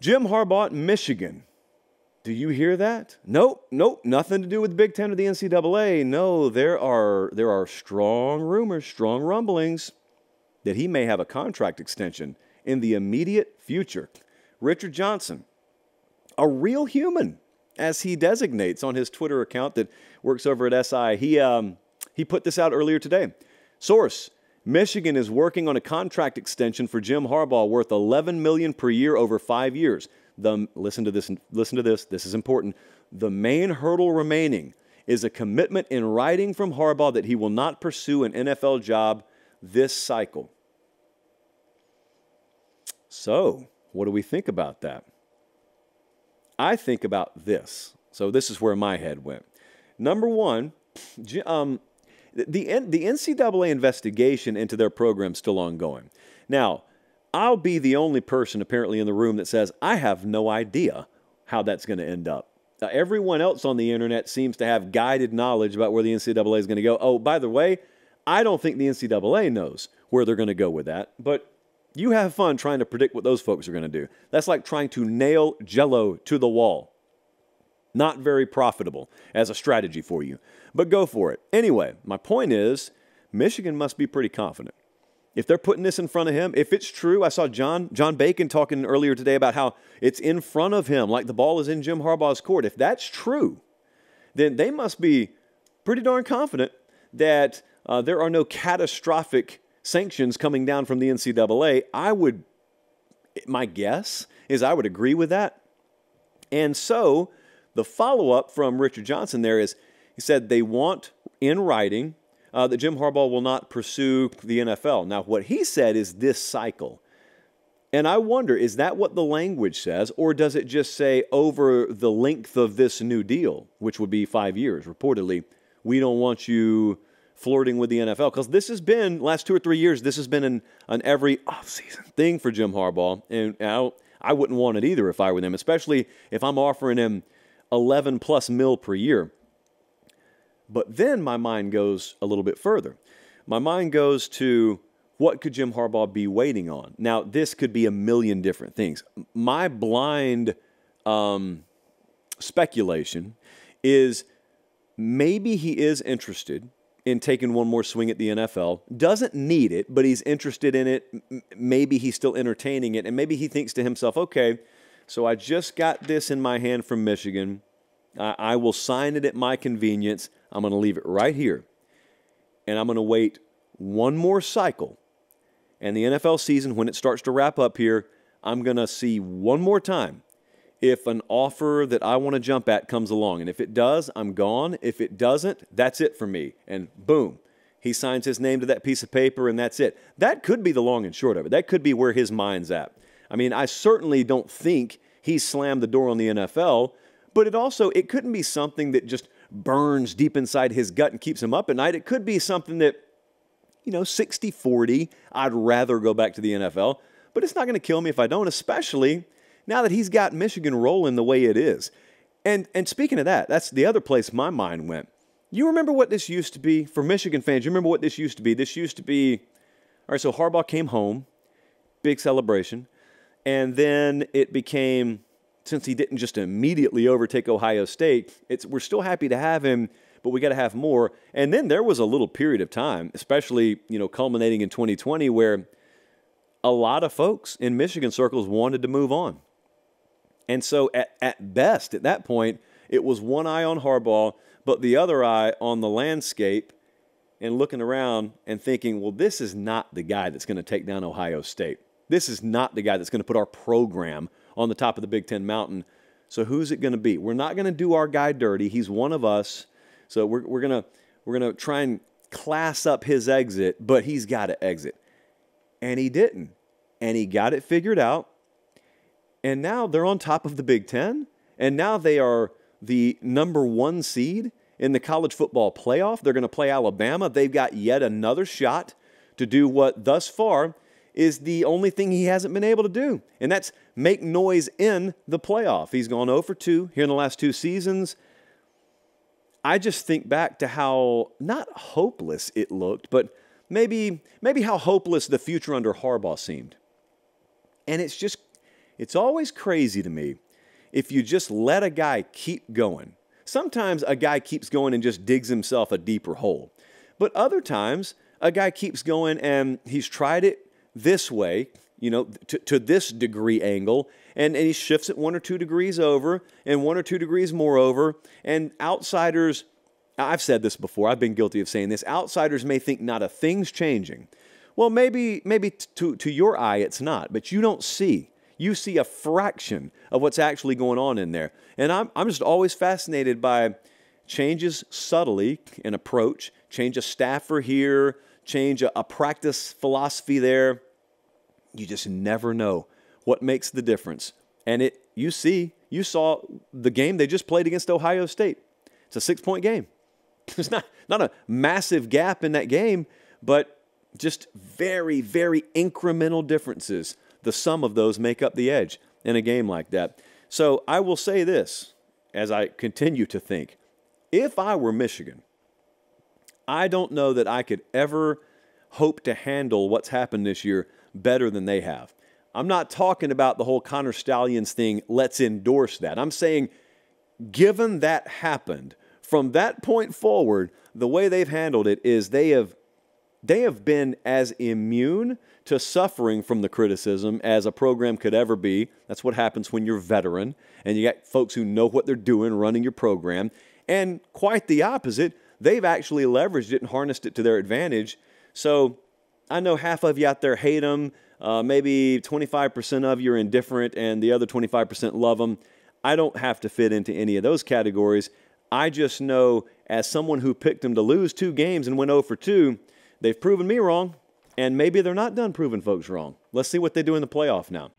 Jim Harbaugh at Michigan. Do you hear that? Nope, nothing to do with the Big Ten or the NCAA. No, there are strong rumors, strong rumblings that he may have a contract extension in the immediate future. Richard Johnson, a real human, as he designates on his Twitter account that works over at SI, he put this out earlier today. Source: Michigan is working on a contract extension for Jim Harbaugh worth $11 million per year over 5 years. Listen to this. This is important. The main hurdle remaining is a commitment in writing from Harbaugh that he will not pursue an NFL job this cycle. So, what do we think about that? I think about this. So this is where my head went. Number one, the NCAA investigation into their program is still ongoing. Now, I'll be the only person apparently in the room that says, I have no idea how that's going to end up. Everyone else on the internet seems to have guided knowledge about where the NCAA is going to go. Oh, by the way, I don't think the NCAA knows where they're going to go with that, but you have fun trying to predict what those folks are going to do. That's like trying to nail Jell-O to the wall. Not very profitable as a strategy for you, but go for it. Anyway, my point is, Michigan must be pretty confident. If they're putting this in front of him, if it's true, I saw John Bacon talking earlier today about how it's in front of him, like the ball is in Jim Harbaugh's court. If that's true, then they must be pretty darn confident that there are no catastrophic sanctions coming down from the NCAA. My guess is I would agree with that. And so the follow-up from Richard Johnson there is, he said they want in writing that Jim Harbaugh will not pursue the NFL. Now, what he said is this cycle. And I wonder, is that what the language says, or does it just say over the length of this new deal, which would be 5 years, reportedly, we don't want you flirting with the NFL? Because this has been, last 2 or 3 years, this has been an every offseason thing for Jim Harbaugh. And I wouldn't want it either if I were them, especially if I'm offering him 11 plus mil per year. But then my mind goes a little bit further. My mind goes to, what could Jim Harbaugh be waiting on? Now, this could be a million different things. My blind speculation is maybe he is interested in taking one more swing at the NFL. Doesn't need it, but he's interested in it. Maybe he's still entertaining it. And maybe he thinks to himself, okay, so I just got this in my hand from Michigan. I will sign it at my convenience. I'm going to leave it right here. And I'm going to wait one more cycle. And the NFL season, when it starts to wrap up here, I'm going to see one more time if an offer that I want to jump at comes along. And if it does, I'm gone. If it doesn't, that's it for me. And boom, he signs his name to that piece of paper, and that's it. That could be the long and short of it. That could be where his mind's at. I mean, I certainly don't think he slammed the door on the NFL, but it couldn't be something that just burns deep inside his gut and keeps him up at night. It could be something that, 60-40, I'd rather go back to the NFL, but it's not going to kill me if I don't, especially now that he's got Michigan rolling the way it is. And speaking of that, that's the other place my mind went. You remember what this used to be? For Michigan fans, you remember what this used to be? This used to be, all right, so Harbaugh came home, big celebration, and then it became, since he didn't just immediately overtake Ohio State, we're still happy to have him, but we got to have more. And then there was a little period of time, especially, culminating in 2020, where a lot of folks in Michigan circles wanted to move on. And so at best, at that point, it was one eye on Harbaugh, but the other eye on the landscape and looking around and thinking, well, this is not the guy that's going to take down Ohio State. This is not the guy that's going to put our program on the top of the Big Ten mountain. So who's it going to be? We're not going to do our guy dirty. He's one of us. So we're gonna try and class up his exit, but he's got to exit. And he didn't. And he got it figured out. And now they're on top of the Big Ten. And now they are the #1 seed in the college football playoff. They're going to play Alabama. They've got yet another shot to do what thus far is the only thing he hasn't been able to do, and that's make noise in the playoff. He's gone 0 for 2 here in the last 2 seasons. I just think back to how not hopeless it looked, but maybe how hopeless the future under Harbaugh seemed. And it's It's always crazy to me if you just let a guy keep going. Sometimes a guy keeps going and just digs himself a deeper hole. But other times, a guy keeps going and he's tried it this way, to this degree angle, and he shifts it 1 or 2 degrees over and 1 or 2 degrees more over. And outsiders, I've said this before, I've been guilty of saying this, outsiders may think not a thing's changing. Well, maybe to your eye it's not, but you don't see. You see a fraction of what's actually going on in there. And I'm just always fascinated by changes subtly in approach, change a staffer here, change a practice philosophy there. You just never know what makes the difference. And you saw the game they just played against Ohio State. It's a 6-point game. There's not a massive gap in that game, but just very, very incremental differences. The sum of those make up the edge in a game like that. So I will say this, as I continue to think, if I were Michigan, I don't know that I could ever hope to handle what's happened this year better than they have. I'm not talking about the whole Connor Stallions thing, let's endorse that. I'm saying, given that happened, from that point forward, the way they've handled it is they have been as immune to suffering from the criticism as a program could ever be. That's what happens when you're veteran and you got folks who know what they're doing running your program. And quite the opposite, they've actually leveraged it and harnessed it to their advantage. So I know half of you out there hate them. Maybe 25% of you are indifferent and the other 25% love them. I don't have to fit into any of those categories. I just know as someone who picked them to lose 2 games and went 0 for 2, they've proven me wrong, and maybe they're not done proving folks wrong. Let's see what they do in the playoff now.